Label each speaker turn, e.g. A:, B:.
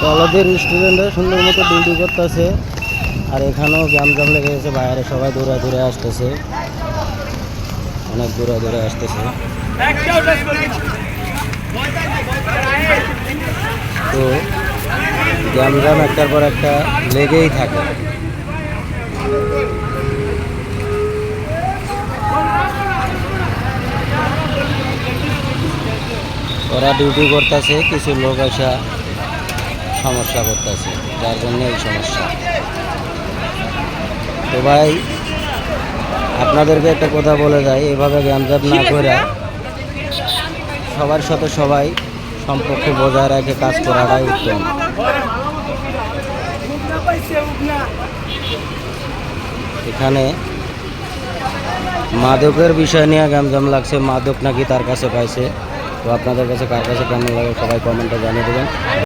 A: কলেজের স্টুডেন্টরা সুন্দর মতো ডিউটি করতেছে। আর এখানেও গ্যামজাম লেগে গেছে, বাইরে সবাই দূরে দূরে আসতেছে, অনেক দূরে দূরে আসতেছে। তো গ্যামজাম একটার পর একটা লেগেই থাকে। ওরা ডিউটি করতেছে, কিছু লোক আসা সমস্যা করতেছে, যার জন্য এই সমস্যা। তো ভাই আপনাদেরকে একটা কথা বলে যায়, এভাবে গ্যামজাম না করে সবার সাথে সবাই সম্পর্ক বজায় রেখে কাজ করাটাই উত্তম। এখানে মাদকের বিষয় নিয়ে গ্যামজাম লাগছে, মাদক নাকি তার কাছে পাইছে। তো আপনাদের কাছে কার কাছে কেমন লাগে সবাই কমেন্টে জানিয়ে দেবেন।